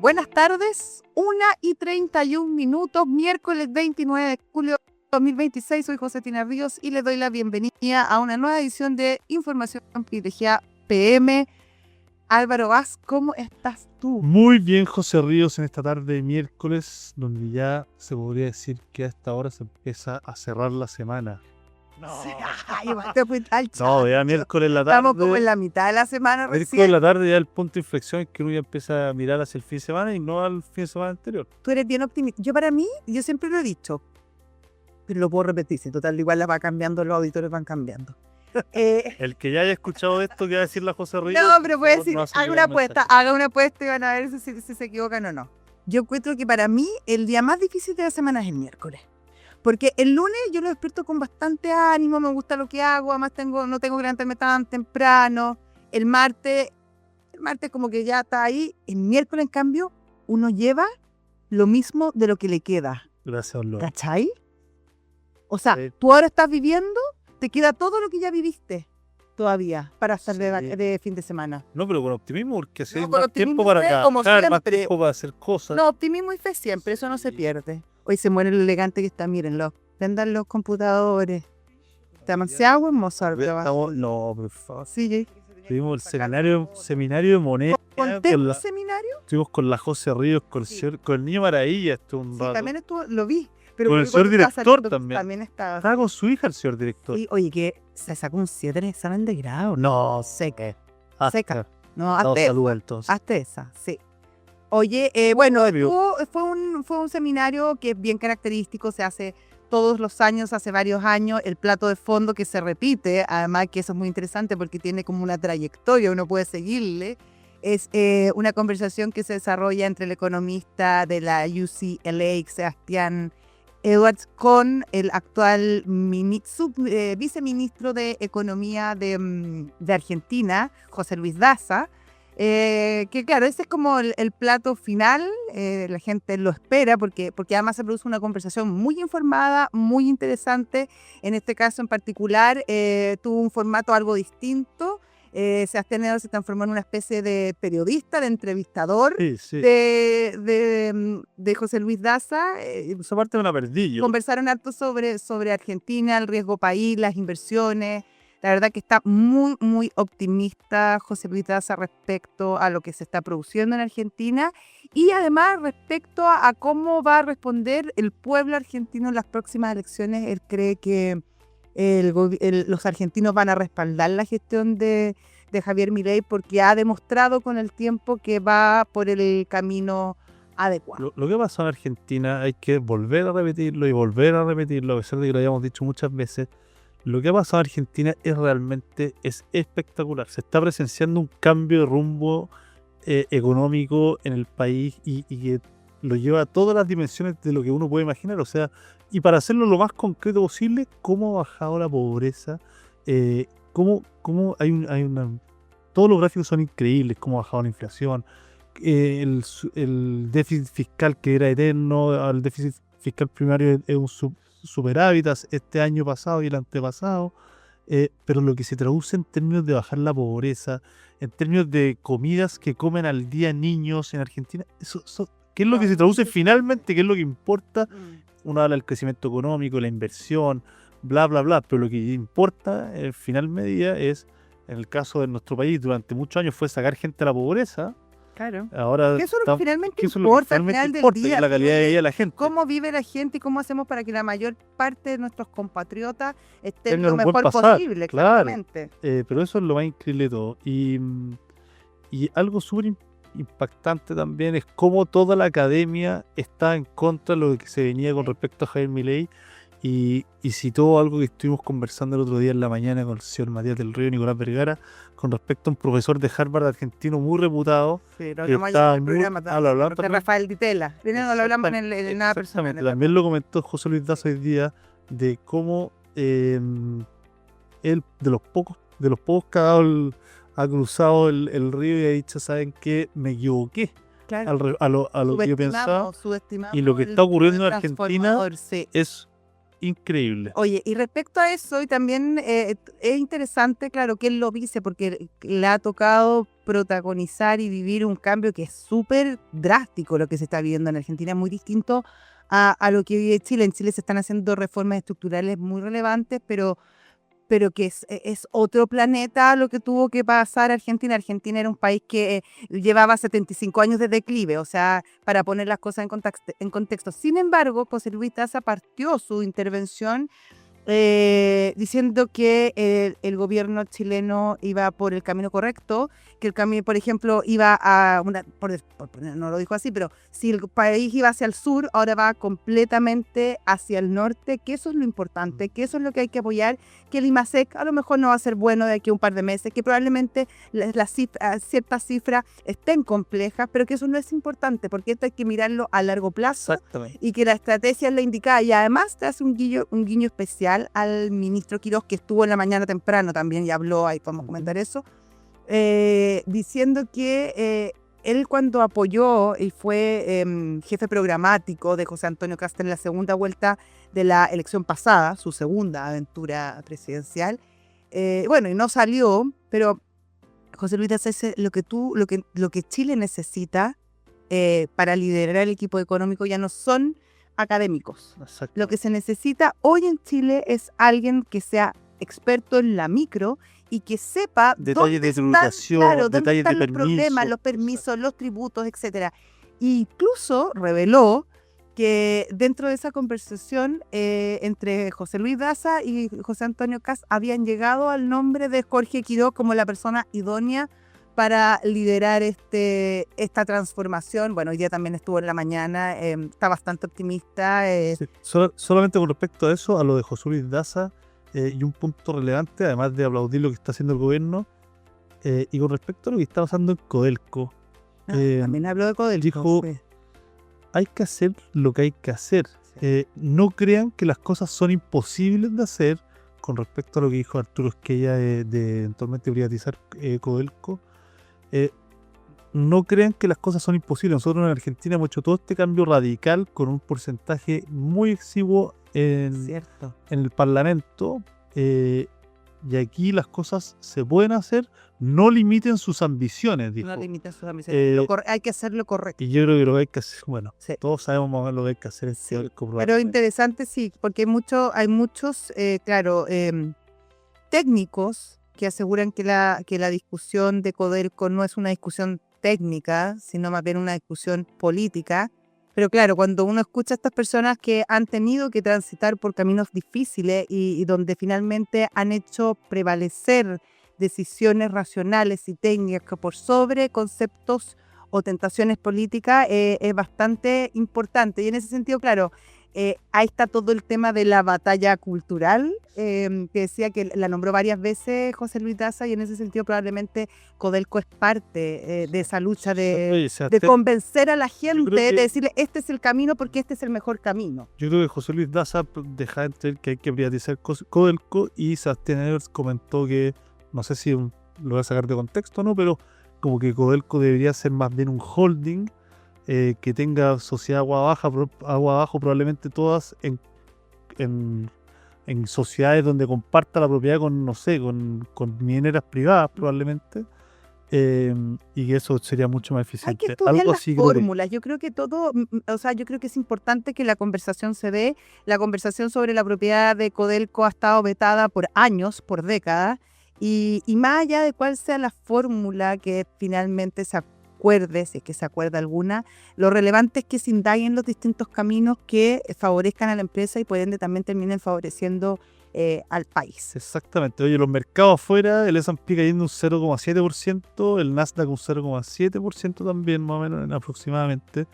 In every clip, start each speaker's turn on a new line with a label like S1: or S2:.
S1: Buenas tardes, 1:31, miércoles 29 de julio de 2026. Soy Josefina Ríos y le doy la bienvenida a una nueva edición de Información Privilegiada PM. Álvaro Vaz, ¿cómo estás tú?
S2: Muy bien, José Ríos, en esta tarde de miércoles, donde ya se podría decir que a esta hora se empieza a cerrar la semana.
S1: Sí, ay, te fuiste al
S2: No, ya
S1: chancho.
S2: miércoles en la tarde.
S1: Estamos como en la mitad de la semana
S2: Miércoles en
S1: recién.
S2: la tarde ya el punto de inflexión es que uno ya empieza a mirar hacia el fin de semana y no al fin de semana anterior.
S1: Tú eres bien optimista. Para mí, yo siempre lo he dicho, pero lo puedo repetir, si total igual la va cambiando, los auditores van cambiando.
S2: El que ya haya escuchado esto, que va a decir la José Ríos.
S1: No, pero puede decir,
S2: no hace
S1: haga
S2: llegar
S1: una
S2: el mensaje.
S1: apuesta, haga una apuesta y van a ver si se equivocan o no. Yo encuentro que para mí el día más difícil de la semana es el miércoles. Porque el lunes yo lo despierto con bastante ánimo, me gusta lo que hago, además no tengo que levantarme tan temprano. El martes como que ya está ahí. El miércoles, en cambio, uno lleva lo mismo de lo que le queda.
S2: Gracias, don Lord.
S1: ¿Cachai? O sea,
S2: Sí.
S1: tú ahora estás viviendo, te queda todo lo que ya viviste todavía para estar
S2: Sí.
S1: de fin de semana.
S2: No, pero con optimismo, porque así
S1: No,
S2: hay
S1: con
S2: más
S1: optimismo
S2: tiempo para
S1: y fe, como
S2: trabajar, más
S1: siempre.
S2: tiempo para hacer cosas.
S1: No, optimismo y fe siempre, eso no se
S2: Sí.
S1: pierde. Hoy se muere lo elegante que está, mírenlo. Prendan los computadores. Demasiado hermoso.
S2: No, por favor.
S1: Sí,
S2: Tuvimos el seminario de moneda.
S1: ¿conté
S2: con
S1: un
S2: la-
S1: seminario?
S2: Estuvimos con la José Ríos, con el,
S1: Sí.
S2: con el niño Maravilla, estuvo un
S1: Sí,
S2: rato.
S1: también estuvo, lo vi. Pero
S2: Con el
S1: porque
S2: señor
S1: cuando estaba
S2: director
S1: saliendo,
S2: también.
S1: estaba.
S2: Estaba con su hija el señor director.
S1: Sí, oye, que se sacó un 7 en el examen de grado. No, seca. Seca. No,
S2: No,
S1: hazte
S2: saluda entonces.
S1: Hazte esa, sí. Oye, bueno,
S2: Obvio.
S1: fue un seminario que es bien característico, se hace todos los años, hace varios años, el plato de fondo que se repite, además que eso es muy interesante porque tiene como una trayectoria, uno puede seguirle, es una conversación que se desarrolla entre el economista de la UCLA, Sebastián Edwards, con el actual viceministro de Economía de Argentina, José Luis Daza. Que claro, ese es como el plato final, la gente lo espera porque además se produce una conversación muy informada, muy interesante. En este caso en particular tuvo un formato algo distinto. Sebastián Edwards se transformó en una especie de periodista, de entrevistador
S2: Sí.
S1: de José Luis Daza.
S2: Esa parte me la perdí yo.
S1: Conversaron harto sobre Argentina, el riesgo país, las inversiones. La verdad que está muy, muy optimista José Luis Daza respecto a lo que se está produciendo en Argentina y además respecto a cómo va a responder el pueblo argentino en las próximas elecciones. Él cree que los argentinos van a respaldar la gestión de Javier Milei porque ha demostrado con el tiempo que va por el camino adecuado.
S2: Lo que ha pasado en Argentina hay que volver a repetirlo y volver a repetirlo, a pesar de que lo hayamos dicho muchas veces. Lo que ha pasado en Argentina es espectacular. Se está presenciando un cambio de rumbo económico en el país y que lo lleva a todas las dimensiones de lo que uno puede imaginar. O sea, y para hacerlo lo más concreto posible, cómo ha bajado la pobreza, cómo todos los gráficos son increíbles, cómo ha bajado la inflación, el déficit fiscal que era eterno, el déficit fiscal primario es un superávit este año pasado y el antepasado, pero lo que se traduce en términos de bajar la pobreza, en términos de comidas que comen al día niños en Argentina, ¿qué es lo que se traduce finalmente? ¿Qué es lo que importa? Uno habla del crecimiento económico, la inversión, bla, bla, bla, pero lo que importa en final medida es, en el caso de nuestro país, durante muchos años fue sacar gente a la pobreza.
S1: Claro.
S2: Ahora
S1: Que eso es lo que finalmente
S2: que eso es
S1: importa
S2: lo que
S1: al final
S2: finalmente
S1: del
S2: importa, que
S1: día.
S2: es la calidad de vida de la gente.
S1: Cómo vive la gente y cómo hacemos para que la mayor parte de nuestros compatriotas estén
S2: Tengan
S1: lo
S2: un buen
S1: mejor
S2: pasar,
S1: posible.
S2: claro.
S1: Exactamente.
S2: Pero eso es lo más increíble de todo. Y algo súper impactante también es cómo toda la academia está en contra de lo que se venía con respecto a Javier Milei. Y citó algo que estuvimos conversando el otro día en la mañana con el señor Matías del Río y Nicolás Vergara con respecto a un profesor de Harvard argentino muy reputado.
S1: Sí, lo
S2: que
S1: hablamos
S2: está
S1: en el programa
S2: lo hablamos
S1: de
S2: también.
S1: Rafael Ditela. Primero lo hablamos en el nada personal.
S2: Exactamente, también lo comentó José Luis Daza hoy día de cómo él de los pocos que ha cruzado el río y ha dicho, ¿saben qué? Me equivoqué.
S1: Claro.
S2: A lo que yo pensaba.
S1: Subestimamos
S2: Y lo que está ocurriendo en Argentina
S1: sí.
S2: es increíble.
S1: Oye, y respecto a eso, y también es interesante, claro, que él lo dice, porque le ha tocado protagonizar y vivir un cambio que es súper drástico lo que se está viviendo en Argentina, muy distinto a lo que vive Chile. En Chile se están haciendo reformas estructurales muy relevantes, pero que es otro planeta lo que tuvo que pasar Argentina. Argentina era un país que llevaba 75 años de declive, o sea, para poner las cosas en contexto. Sin embargo, José Luis Daza partió su intervención diciendo que el gobierno chileno iba por el camino correcto, que el camino, por ejemplo, iba a no lo dijo así, pero si el país iba hacia el sur, ahora va completamente hacia el norte, que eso es lo importante, que eso es lo que hay que apoyar, que el IMASEC a lo mejor no va a ser bueno de aquí a un par de meses, que probablemente ciertas cifras estén complejas, pero que eso no es importante, porque esto hay que mirarlo a largo plazo.
S2: Exactamente.
S1: Y que la estrategia es la indicada, y además te hace un guiño especial al ministro Quirós, que estuvo en la mañana temprano también y habló, ahí podemos comentar eso, diciendo que él, cuando apoyó y fue jefe programático de José Antonio Kast en la segunda vuelta de la elección pasada, su segunda aventura presidencial, bueno, y no salió, pero José Luis Daza dice lo que Chile necesita para liderar el equipo económico ya no son académicos.
S2: Exacto.
S1: Lo que se necesita hoy en Chile es alguien que sea experto en la micro y que sepa
S2: Detalles de
S1: dónde
S2: tributación,
S1: dónde
S2: detalles
S1: están
S2: de
S1: los problemas,
S2: permiso.
S1: los permisos, los tributos, etc. Incluso reveló que dentro de esa conversación entre José Luis Daza y José Antonio Kast habían llegado al nombre de Jorge Quirós como la persona idónea para liderar esta transformación. Bueno, hoy día también estuvo en la mañana, está bastante optimista.
S2: Sí. Solamente con respecto a eso, a lo de José Luis Daza, y un punto relevante, además de aplaudir lo que está haciendo el gobierno, y con respecto a lo que está pasando en Codelco,
S1: También habló de Codelco.
S2: dijo,
S1: sí.
S2: hay que hacer lo que hay que hacer.
S1: Sí.
S2: No crean que las cosas son imposibles de hacer, con respecto a lo que dijo Arturo Esquella de eventualmente privatizar Codelco. No crean que las cosas son imposibles. Nosotros en Argentina hemos hecho todo este cambio radical con un porcentaje muy exiguo
S1: Cierto.
S2: en el Parlamento, y aquí las cosas se pueden hacer. No limiten sus ambiciones, dijo.
S1: No limita sus ambiciones. Hay que hacer lo correcto.
S2: Y yo creo que lo que hay que hacer, bueno,
S1: Sí.
S2: todos sabemos más o menos lo que hay que hacer en
S1: Sí.
S2: Codelco,
S1: Pero
S2: probablemente.
S1: interesante, sí, porque hay muchos, claro, técnicos que aseguran que la discusión de Codelco no es una discusión técnica, sino más bien una discusión política. Pero claro, cuando uno escucha a estas personas que han tenido que transitar por caminos difíciles y donde finalmente han hecho prevalecer decisiones racionales y técnicas por sobre conceptos o tentaciones políticas, es bastante importante. Y en ese sentido, claro, ahí está todo el tema de la batalla cultural, que decía que la nombró varias veces José Luis Daza, y en ese sentido probablemente Codelco es parte de esa lucha
S2: Oye,
S1: de convencer a la gente,
S2: creo que-
S1: de decirle este es el camino porque este es el mejor camino.
S2: Yo creo que José Luis Daza deja de entender que hay que privatizar Codelco, y Sebastián Evers comentó que, no sé si lo voy a sacar de contexto o no, pero como que Codelco debería ser más bien un holding, que tenga sociedad agua abajo, probablemente todas en sociedades donde comparta la propiedad con, no sé, con mineras privadas probablemente, y que eso sería mucho más
S1: Hay que
S2: eficiente.
S1: estudiar
S2: Algo
S1: las
S2: así creo que-
S1: fórmulas. Yo creo que o sea, yo creo que es importante que la conversación se dé. La conversación sobre la propiedad de Codelco ha estado vetada por años, por décadas, y más allá de cuál sea la fórmula que finalmente se acuerde, si es que se acuerda alguna, lo relevante es que se indaguen los distintos caminos que favorezcan a la empresa y por ende también terminen favoreciendo al país.
S2: Exactamente. Oye, los mercados afuera, el S&P cayendo un 0,7%, el Nasdaq un 0,7% también, más o menos, aproximadamente.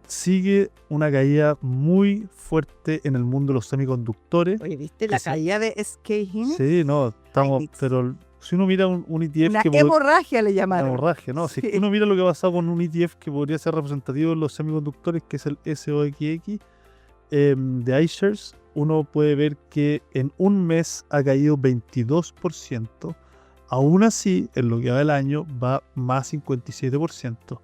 S2: Sigue una caída muy fuerte en el mundo de los semiconductores.
S1: Oye, ¿viste la
S2: Esa-
S1: caída de SK Hynix?
S2: Sí, no, estamos,
S1: Hynix.
S2: pero si uno mira un ETF
S1: Una
S2: que
S1: hemorragia le
S2: una
S1: llamaron.
S2: hemorragia, ¿no? Si
S1: Sí.
S2: uno mira lo que ha pasado con un ETF que podría ser representativo de los semiconductores, que es el SOXX, de iShares, uno puede ver que en un mes ha caído 22%. Aún así, en lo que va del año, va más 57%.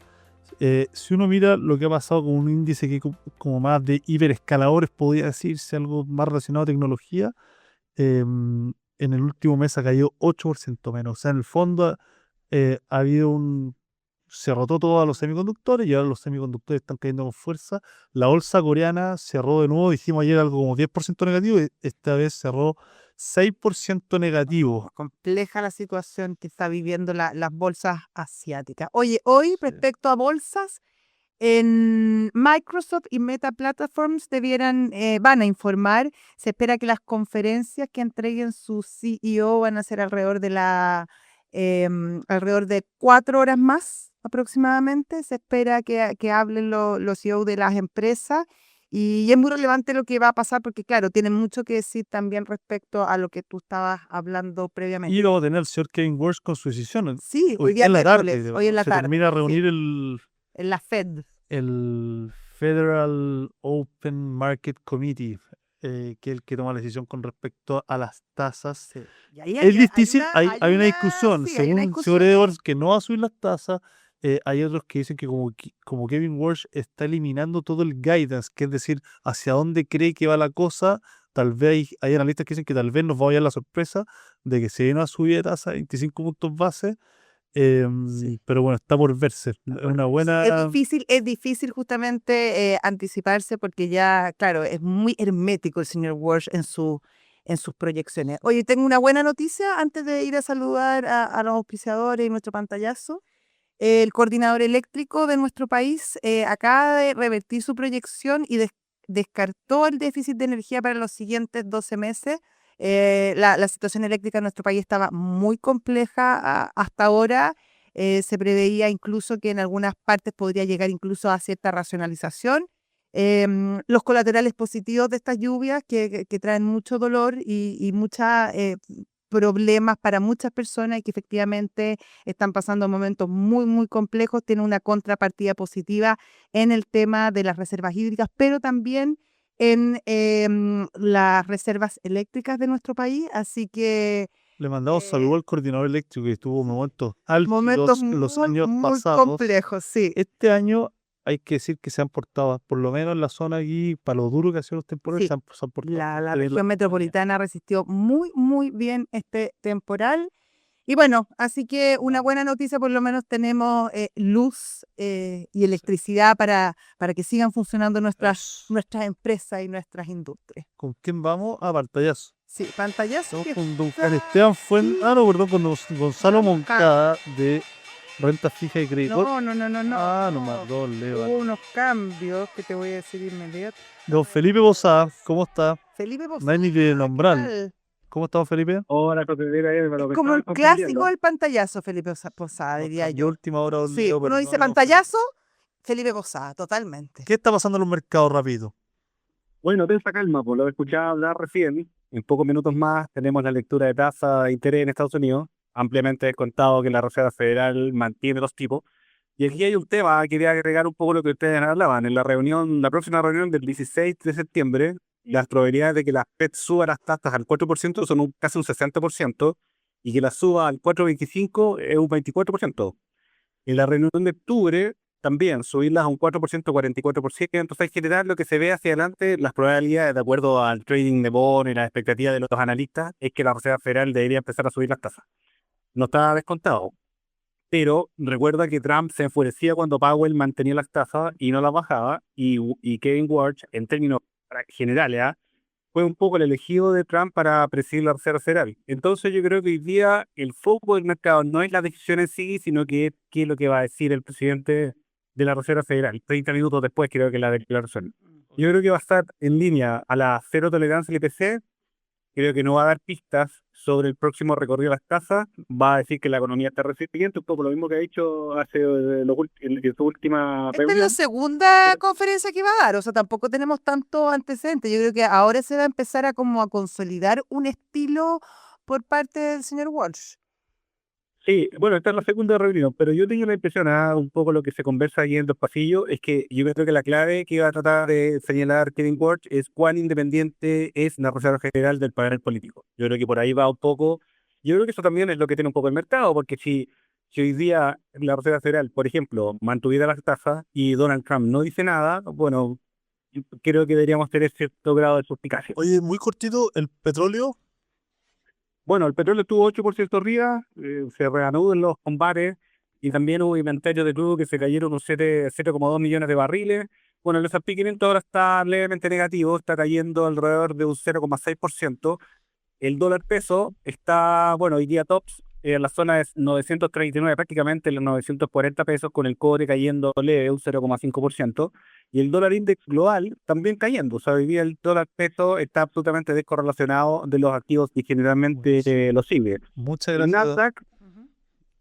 S2: Si uno mira lo que ha pasado con un índice que como más de hiperescaladores, podría decirse, algo más relacionado a tecnología, en el último mes ha caído 8% menos. O sea, en el fondo ha habido se rotó todo a los semiconductores y ahora los semiconductores están cayendo con fuerza. La bolsa coreana cerró de nuevo, dijimos ayer algo como 10% negativo, y esta vez cerró 6% negativo.
S1: Compleja la situación que está viviendo las bolsas asiáticas. Oye, hoy respecto a bolsas, en Microsoft y Meta Platforms van a informar. Se espera que las conferencias que entreguen su CEO van a ser alrededor de 4 horas más aproximadamente. Se espera que hablen los CEO de las empresas y es muy relevante lo que va a pasar porque, claro, tienen mucho que decir también respecto a lo que tú estabas hablando previamente.
S2: Y vamos a tener al señor Kevin Walsh con su decisión.
S1: Sí, hoy
S2: Hoy
S1: día
S2: en la
S1: miércoles,
S2: tarde,
S1: hoy en la
S2: se
S1: tarde,
S2: termina de
S1: sí,
S2: reunir
S1: en la Fed.
S2: el Federal Open Market Committee, que es el que toma la decisión con respecto a las tasas.
S1: Sí. Y ahí
S2: Es difícil, hay una
S1: discusión,
S2: discusión.
S1: sí, hay una
S2: Según
S1: discusión
S2: Edwards, que no va a subir las tasas. Hay otros que dicen que como Kevin Walsh está eliminando todo el guidance, que es decir, hacia dónde cree que va la cosa. Tal vez hay analistas que dicen que tal vez nos va a llegar la sorpresa de que se viene una subida de tasa de 25 puntos base.
S1: Sí.
S2: Pero bueno, está por verse. Es una buena.
S1: Es difícil justamente anticiparse porque ya, claro, es muy hermético el señor Walsh en sus proyecciones. Oye, tengo una buena noticia antes de ir a saludar a los auspiciadores y nuestro pantallazo. El coordinador eléctrico de nuestro país acaba de revertir su proyección y descartó el déficit de energía para los siguientes 12 meses. La situación eléctrica en nuestro país estaba muy compleja hasta ahora. Se preveía incluso que en algunas partes podría llegar incluso a cierta racionalización. Los colaterales positivos de estas lluvias que traen mucho dolor y muchos problemas para muchas personas y que efectivamente están pasando momentos muy, muy complejos, tiene una contrapartida positiva en el tema de las reservas hídricas, pero también en las reservas eléctricas de nuestro país. Así que
S2: Le mandamos saludos al coordinador eléctrico que estuvo en momentos
S1: momentos
S2: álgidos los
S1: muy,
S2: años
S1: muy
S2: pasados.
S1: complejos, sí.
S2: Este año hay que decir que se han portado, por lo menos en la zona aquí, para lo duro que ha sido los temporales,
S1: Sí,
S2: se han portado
S1: la
S2: bastante bien
S1: región metropolitana resistió muy, muy bien este temporal. Y bueno, así que una buena noticia, por lo menos tenemos luz y electricidad para que sigan funcionando nuestras empresas y nuestras industrias.
S2: ¿Con quién vamos? A pantallazo.
S1: Sí, pantallazo.
S2: Estamos con don Juan Esteban perdón, con don Gonzalo Moncada de Renta Fija y Crédito.
S1: No.
S2: Nos mandó Leo.
S1: Hubo unos cambios que te voy a decir inmediato.
S2: Don Felipe Posada, ¿cómo está?
S1: Felipe
S2: No hay ni que
S1: Posada, ¿qué
S2: nombrarlo.
S1: tal?
S2: ¿Cómo estamos, Felipe?
S3: Hola, Cotedera,
S1: Es como el clásico del pantallazo, Felipe Posada, diría
S2: Cambió
S1: yo.
S2: última hora, don
S1: Sí,
S2: Leo,
S1: uno dice
S2: perdónenos,
S1: pantallazo, Felipe Posada, totalmente.
S2: ¿qué está pasando en los mercados rápido?
S3: Bueno, tensa calma, por lo he escuchado hablar recién. En pocos minutos más tenemos la lectura de tasa de interés en Estados Unidos. Ampliamente descontado que la Reserva Federal mantiene los tipos. Y aquí hay un tema, quería agregar un poco lo que ustedes hablaban. En la próxima reunión del 16 de septiembre, las probabilidades de que la Fed suba las tasas al 4% son casi un 60%, y que las suba al 4,25 es un 24%. En la reunión de octubre, también subirlas a un 4%, 44%. Entonces, en general, lo que se ve hacia adelante, las probabilidades, de acuerdo al trading de bonos y las expectativas de los analistas, es que la Reserva Federal debería empezar a subir las tasas. No está descontado. Pero recuerda que Trump se enfurecía cuando Powell mantenía las tasas y no las bajaba, y Kevin Warsh, en términos generales, fue un poco el elegido de Trump para presidir la Reserva Federal. Entonces yo creo que hoy día el foco del mercado no es la decisión en sí, sino que qué es lo que va a decir el presidente de la Reserva Federal. 30 minutos después creo que la declaración. Yo creo que va a estar en línea a la cero tolerancia al IPC. Creo que no va a dar pistas sobre el próximo recorrido de las tasas. Va a decir que la economía está resiliente, un poco lo mismo que ha dicho en su última
S1: Esta es la
S3: reunión.
S1: segunda conferencia que va a dar, o sea, tampoco tenemos tanto antecedentes. Yo creo que ahora se va a empezar a consolidar un estilo por parte del señor Walsh.
S3: Sí, bueno, esta es la segunda reunión, pero yo tengo la impresión, un poco lo que se conversa ahí en los pasillos, es que yo creo que la clave que iba a tratar de señalar Kevin Warsh es cuán independiente es la Reserva General del panel político. Yo creo que por ahí va un poco. Yo creo que eso también es lo que tiene un poco el mercado, porque si si hoy día la Reserva Federal, por ejemplo, mantuviera las tasas y Donald Trump no dice nada, bueno, yo creo que deberíamos tener cierto grado de suspicacia.
S2: Oye, muy cortito, el petróleo.
S3: Bueno, el petróleo estuvo 8% arriba, se reanudó en los combates y también hubo inventarios de crudo que se cayeron unos 0,2 millones de barriles. Bueno, el S&P 500 ahora está levemente negativo, está cayendo alrededor de un 0,6%. El dólar peso está, bueno, hoy día tops en la zona de 939, prácticamente en los 940 pesos, con el cobre cayendo leve, un 0,5%. Y el dólar index global también cayendo. O sea, hoy día el dólar peso está absolutamente descorrelacionado de los activos que generalmente lo sigue.
S2: Muchas
S3: El
S2: gracias.
S3: Nasdaq.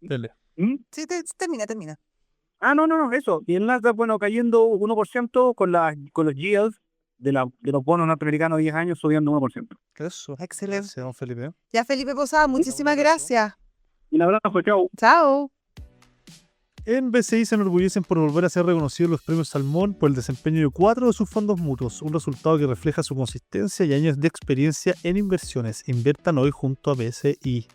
S2: Dele.
S3: ¿Mm?
S1: Sí, termina.
S3: No, eso. Y el Nasdaq, bueno, cayendo 1% con los yields de los bonos norteamericanos 10 años subiendo 1%.
S2: Eso.
S1: Excelente.
S2: Gracias, don Felipe.
S1: Ya, Felipe Posada, muchísimas
S2: un abrazo.
S1: gracias.
S3: Un abrazo, chao.
S1: Chao.
S2: En BCI se enorgullecen por volver a ser reconocidos los premios Salmón por el desempeño de 4 de sus fondos mutuos, un resultado que refleja su consistencia y años de experiencia en inversiones. Inviertan hoy junto a BCI.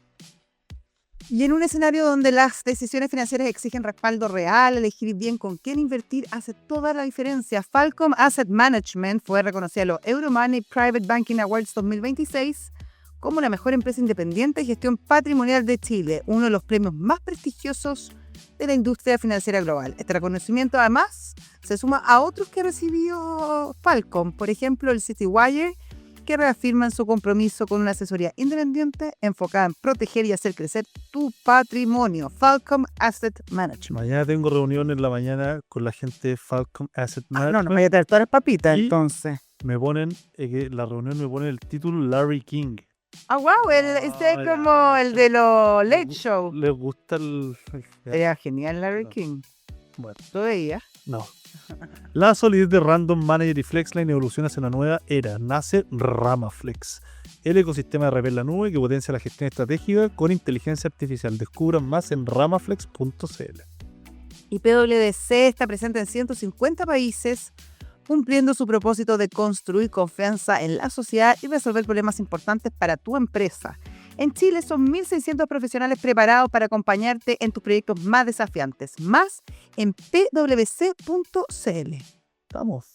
S1: Y en un escenario donde las decisiones financieras exigen respaldo real, elegir bien con quién invertir hace toda la diferencia. Falcon Asset Management fue reconocida a los Euromoney Private Banking Awards 2026 como la mejor empresa independiente de gestión patrimonial de Chile, uno de los premios más prestigiosos de la industria financiera global. Este reconocimiento además se suma a otros que recibió Falcon, por ejemplo el Citywire, que reafirman su compromiso con una asesoría independiente enfocada en proteger y hacer crecer tu patrimonio. Falcon Asset Management.
S2: Mañana tengo reunión en la mañana con la gente de Falcon Asset Management.
S1: No, voy a traer todas las papitas
S2: Y-
S1: entonces.
S2: Me ponen, la reunión me pone el título Larry King.
S1: Ah, wow, este es
S2: Ah,
S1: como el de los Late Show.
S2: ¿Les gusta el...?
S1: Era genial Larry King.
S2: Bueno,
S1: ¿Lo veías?
S2: no. La solidez de Random Manager y Flexline evoluciona hacia una nueva era. Nace Ramaflex, el ecosistema de red en la nube que potencia la gestión estratégica con inteligencia artificial. Descubran más en ramaflex.cl.
S1: Y PwC está presente en 150 países, cumpliendo su propósito de construir confianza en la sociedad y resolver problemas importantes para tu empresa. En Chile son 1.600 profesionales preparados para acompañarte en tus proyectos más desafiantes. Más en pwc.cl.
S2: Estamos.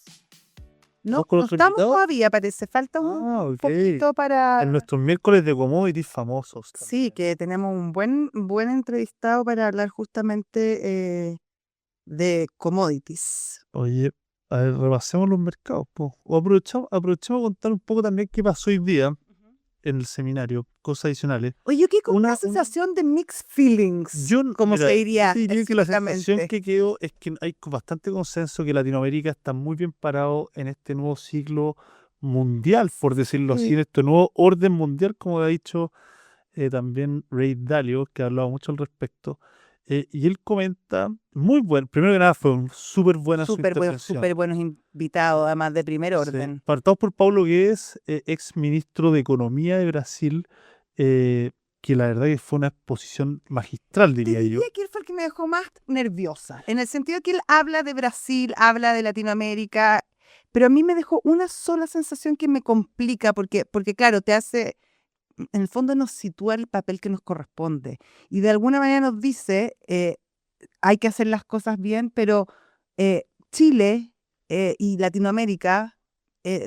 S1: No,
S2: ¿Vamos con
S1: no
S2: otro
S1: estamos
S2: invitado?
S1: todavía, parece. Falta un
S2: Ah, ok.
S1: poquito para...
S2: En nuestros miércoles de commodities famosos.
S1: Sí, que tenemos un buen entrevistado para hablar justamente de commodities.
S2: Oye, a ver, repasemos los mercados, po. O aprovechamos a contar un poco también qué pasó hoy día en el seminario, cosas adicionales.
S1: Oye, yo quedé con
S2: Una-
S1: una sensación de mixed feelings, como
S2: mira,
S1: se diría.
S2: yo diría que la sensación
S1: exactamente.
S2: que quedó es que hay bastante consenso que Latinoamérica está muy bien parado en este nuevo ciclo mundial, por decirlo así,
S1: Sí.
S2: en este nuevo orden mundial, como ha dicho también Ray Dalio, que ha hablado mucho al respecto. Y él comenta, muy bueno, primero que nada fue súper buena su intervención.
S1: Súper buenos invitados, además de primer
S2: Sí.
S1: orden.
S2: Partamos por Paulo Guedes, ex ministro de Economía de Brasil, que la verdad que fue una exposición magistral,
S1: Te
S2: diría yo.
S1: diría que él fue el que me dejó más nerviosa, en el sentido que él habla de Brasil, habla de Latinoamérica, pero a mí me dejó una sola sensación que me complica, porque claro, te hace, en el fondo nos sitúa el papel que nos corresponde, y de alguna manera nos dice, hay que hacer las cosas bien, pero Chile y Latinoamérica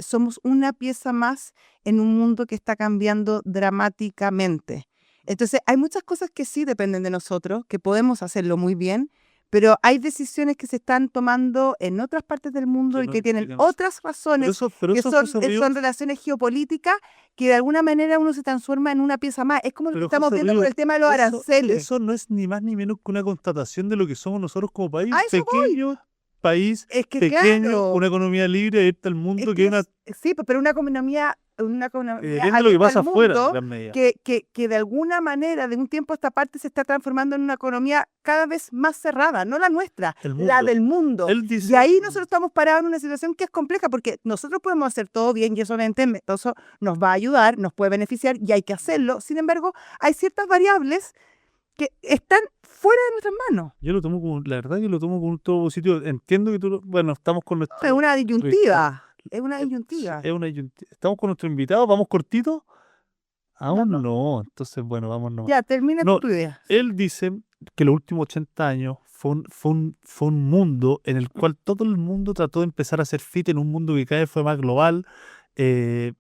S1: somos una pieza más en un mundo que está cambiando dramáticamente. Entonces, hay muchas cosas que sí dependen de nosotros, que podemos hacerlo muy bien, pero hay decisiones que se están tomando en otras partes del mundo
S2: Que
S1: y
S2: no-
S1: que tienen
S2: que no-
S1: otras razones,
S2: Pero
S1: que
S2: eso
S1: son,
S2: José Ríos,
S1: son relaciones geopolíticas que de alguna manera uno se transforma en una pieza más. Es como lo que
S2: pero
S1: estamos
S2: José
S1: viendo con
S2: Ríos,
S1: el tema de los
S2: eso,
S1: aranceles.
S2: eso no es ni más ni menos que una constatación de lo que somos nosotros como país.
S1: A eso voy.
S2: Pequeño país,
S1: Es que
S2: pequeño,
S1: claro,
S2: una economía libre abierta al mundo,
S1: es
S2: que
S1: que
S2: es una,
S1: sí, pero una economía
S2: depende de lo que
S1: abierta
S2: pasa
S1: al
S2: afuera, en
S1: mundo,
S2: gran medida.
S1: que de alguna manera, de un tiempo a esta parte, se está transformando en una economía cada vez más cerrada, no la nuestra,
S2: El
S1: la
S2: mundo.
S1: del mundo.
S2: Él
S1: Y
S2: dice,
S1: ahí nosotros estamos parados en una situación que es compleja, porque nosotros podemos hacer todo bien y eso, obviamente, eso nos va a ayudar, nos puede beneficiar y hay que hacerlo. Sin embargo, hay ciertas variables que están fuera de nuestras manos.
S2: yo lo tomo como, la verdad que lo tomo como un todo positivo. Entiendo que bueno, estamos con nuestro...
S1: Es una disyuntiva. Es una
S2: Sí,
S1: disyuntiva.
S2: es una estamos con nuestro invitado, ¿vamos cortito? Aún
S1: No.
S2: no, entonces bueno, vamos nomás.
S1: Ya, termina
S2: No,
S1: tu idea.
S2: Él dice que los últimos 80 años fue un mundo en el cual todo el mundo trató de empezar a hacer fit en un mundo que cada vez fue más global, eh,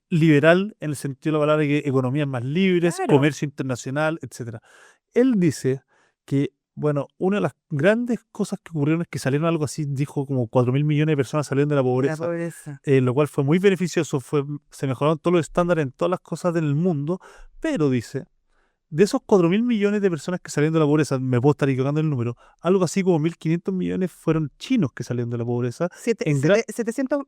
S2: liberal en el sentido de la palabra, que economías más libres,
S1: Claro.
S2: comercio internacional, etcétera. Él dice que, bueno, una de las grandes cosas que ocurrieron es que salieron algo así, dijo como 4.000 millones de personas salieron de la
S1: La
S2: pobreza,
S1: pobreza.
S2: lo cual fue muy beneficioso, se mejoraron todos los estándares en todas las cosas del mundo, pero dice, de esos 4.000 millones de personas que salieron de la pobreza, me puedo estar equivocando en el número, algo así como 1.500 millones fueron chinos que salieron de la pobreza, en gran,
S1: 700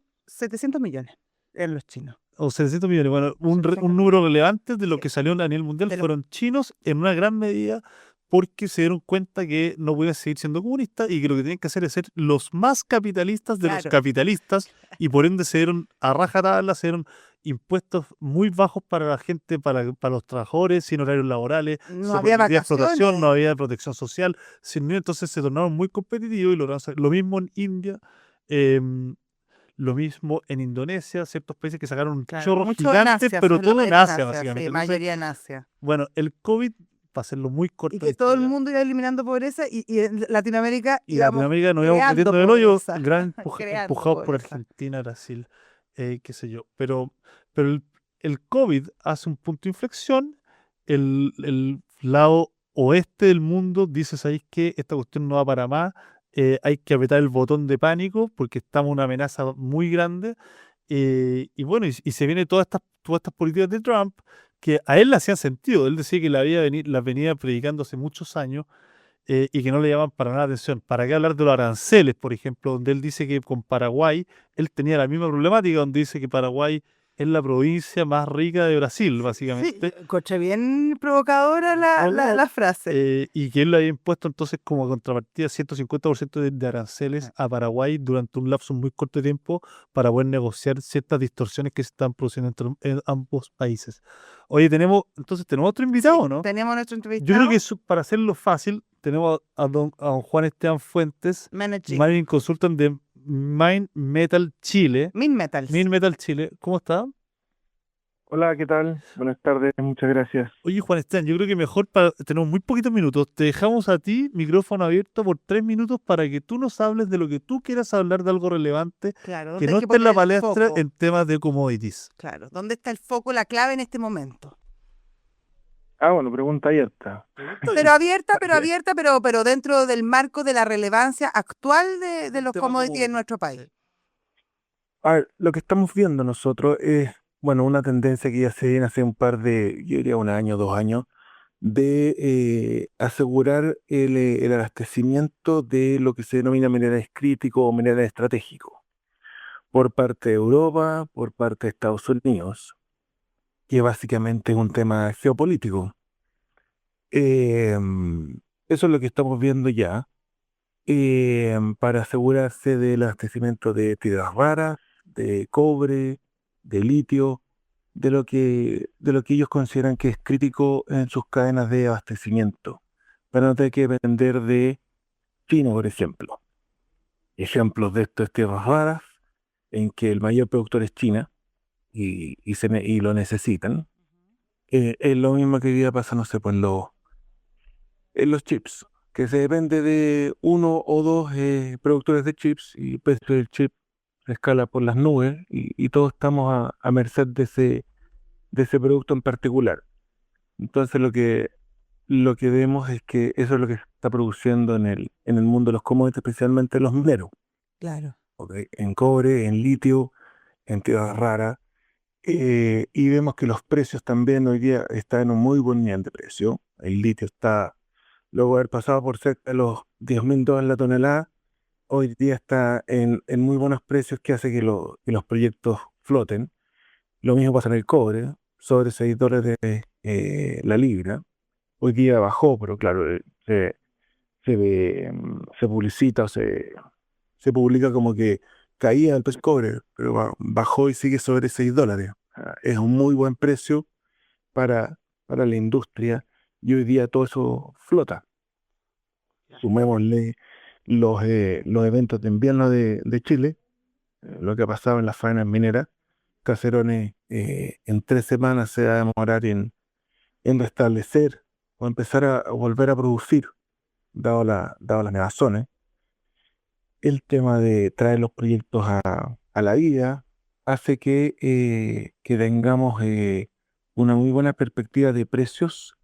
S1: millones en los chinos.
S2: o 700 millones, bueno, un
S1: 700
S2: número relevante de lo
S1: Sí.
S2: que salió a nivel mundial
S1: De lo-
S2: fueron chinos en una gran medida porque se dieron cuenta que no podían seguir siendo comunistas y que lo que tenían que hacer es ser los más capitalistas de los
S1: Claro.
S2: capitalistas, y por ende se dieron a rajatabla, se dieron impuestos muy bajos para la gente, para los trabajadores, sin horarios laborales,
S1: No
S2: se
S1: había
S2: permitía explotación,
S1: vacaciones.
S2: no había protección social, entonces se tornaron muy competitivos y lograron lo mismo en India, em, lo mismo en Indonesia, ciertos países que sacaron un
S1: Claro,
S2: chorro
S1: mucho en
S2: gigante,
S1: Asia,
S2: pero
S1: la
S2: todo en
S1: mayoría
S2: Asia, básicamente.
S1: sí,
S2: Entonces,
S1: mayoría en Asia.
S2: bueno, el COVID, para hacerlo muy corto,
S1: Y
S2: la
S1: que todo el
S2: historia,
S1: mundo iba eliminando pobreza y en Latinoamérica
S2: y
S1: íbamos
S2: Latinoamérica nos íbamos
S1: creando
S2: metiendo en el hoyo,
S1: pobreza.
S2: gran
S1: Creando
S2: empujados por
S1: pobreza.
S2: Argentina, Brasil, qué sé yo. Pero el COVID hace un punto de inflexión. El lado oeste del mundo dice, ¿sabéis qué? Esta cuestión no va para más. Hay que apretar el botón de pánico porque estamos en una amenaza muy grande. Y bueno, y se viene todas estas políticas de Trump que a él le hacían sentido. Él decía que las venía predicando hace muchos años, y que no le llaman para nada atención. ¿Para qué hablar de los aranceles, por ejemplo, donde él dice que con Paraguay él tenía la misma problemática, donde dice que Paraguay es la provincia más rica de Brasil,
S1: Sí,
S2: básicamente?
S1: encontré bien provocadora la frase.
S2: Y que él le había impuesto entonces como contrapartida 150% de aranceles a Paraguay durante un lapso muy corto de tiempo para poder negociar ciertas distorsiones que se están produciendo en ambos países. Oye, tenemos otro invitado,
S1: Sí,
S2: ¿no?
S1: teníamos nuestro
S2: Yo creo
S1: entrevistado,
S2: que para hacerlo fácil, tenemos a don Juan Esteban Fuentes,
S1: Managing
S2: Managing Consultant de Mind Metal Chile.
S1: Min Metals.
S2: Mind Metal Chile, ¿cómo está?
S4: Hola, ¿qué tal? Buenas tardes, muchas gracias.
S2: Oye, Juan Esteban, yo creo que mejor, tenemos muy poquitos minutos, te dejamos a ti micrófono abierto por 3 minutos para que tú nos hables de lo que tú quieras hablar, de algo relevante,
S1: Claro,
S2: que
S1: ¿dónde
S2: no
S1: hay que
S2: esté en la
S1: poner el
S2: palestra
S1: foco?
S2: en temas de commodities.
S1: Claro, ¿dónde está el foco, la clave en este momento?
S4: Bueno, pregunta abierta.
S1: Pero abierta, pero dentro del marco de la relevancia actual de los
S2: Tema
S1: commodities en
S2: commodities,
S1: nuestro país.
S2: sí.
S4: A ver, lo que estamos viendo nosotros es, bueno, una tendencia que ya se viene hace yo diría 1 año, 2 años, de asegurar el abastecimiento de lo que se denomina minerales críticos o minerales estratégicos, por parte de Europa, por parte de Estados Unidos, que básicamente es un tema geopolítico. Eso es lo que estamos viendo ya. Para asegurarse del abastecimiento de piedras raras, de cobre, de litio, de lo que ellos consideran que es crítico en sus cadenas de abastecimiento, para no tener que depender de China, por ejemplo. Ejemplos de esto es tierras raras, en que el mayor productor es China y lo necesitan. Es lo mismo que ya pasa, no sé, pues en los chips, que se depende de uno o dos productores de chips y el precio del chip se escala por las nubes y todos estamos a merced de ese producto en particular. Entonces lo que vemos es que eso es lo que se está produciendo en el mundo de los commodities, especialmente los mineros,
S1: Claro.
S4: ¿ok? En cobre, en litio, en tierras raras. Y vemos que los precios también hoy día están en un muy buen nivel de precio. El litio está, luego de haber pasado por cerca de los $10.000 la tonelada, hoy día está en muy buenos precios, que hace que los proyectos floten. Lo mismo pasa en el cobre, sobre $6 la libra. Hoy día bajó, pero claro, se publicita o se publica como que caía el precio del cobre, pero bajó y sigue sobre $6. Es un muy buen precio para la industria y hoy día todo eso flota. Sumémosle los eventos de invierno de Chile, lo que ha pasado en las faenas mineras. Caserones en 3 semanas se va a demorar en restablecer o empezar a volver a producir, dado las nevazones. El tema de traer los proyectos a la vida hace que tengamos una muy buena perspectiva de precios,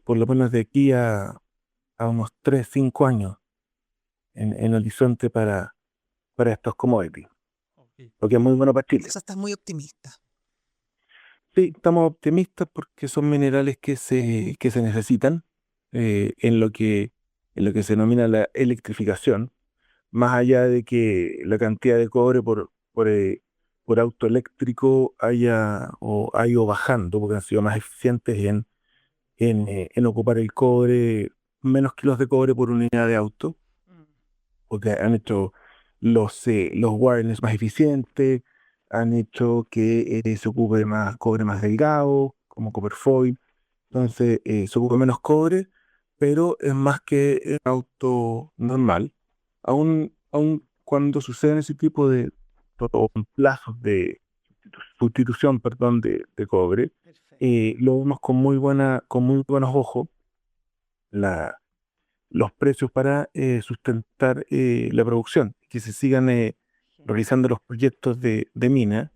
S4: por lo menos de aquí a unos 3, 5 años en horizonte para estos commodities, lo que es muy bueno para Chile.
S1: Eso estás muy optimista.
S4: Sí, estamos optimistas porque son minerales que se necesitan en lo que se denomina la electrificación, más allá de que la cantidad de cobre por auto eléctrico ha ido bajando, porque han sido más eficientes en ocupar el cobre, menos kilos de cobre por unidad de auto, porque han hecho los wireless más eficientes, han hecho que se ocupe más cobre más delgado, como copper foil. Entonces se ocupa menos cobre, pero es más que el auto normal. Aún cuando suceden ese tipo de plazos de sustitución, perdón, de cobre, lo vemos con muy buenos ojos los precios para sustentar la producción, que se sigan realizando los proyectos de mina,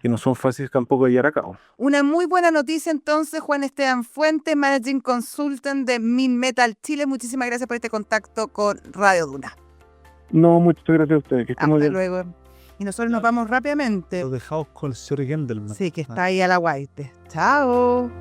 S4: que no son fáciles tampoco de llevar a cabo.
S1: Una muy buena noticia entonces, Juan Esteban Fuentes, Managing Consultant de Minmetal Chile. Muchísimas gracias por este contacto con Radio Duna.
S4: No, muchas gracias a ustedes, que estén muy
S1: Hasta
S4: bien.
S1: luego. Y nosotros nos vamos rápidamente.
S2: Lo dejamos con el señor Gendelman.
S1: Sí, que está ahí a la guaite. Chao.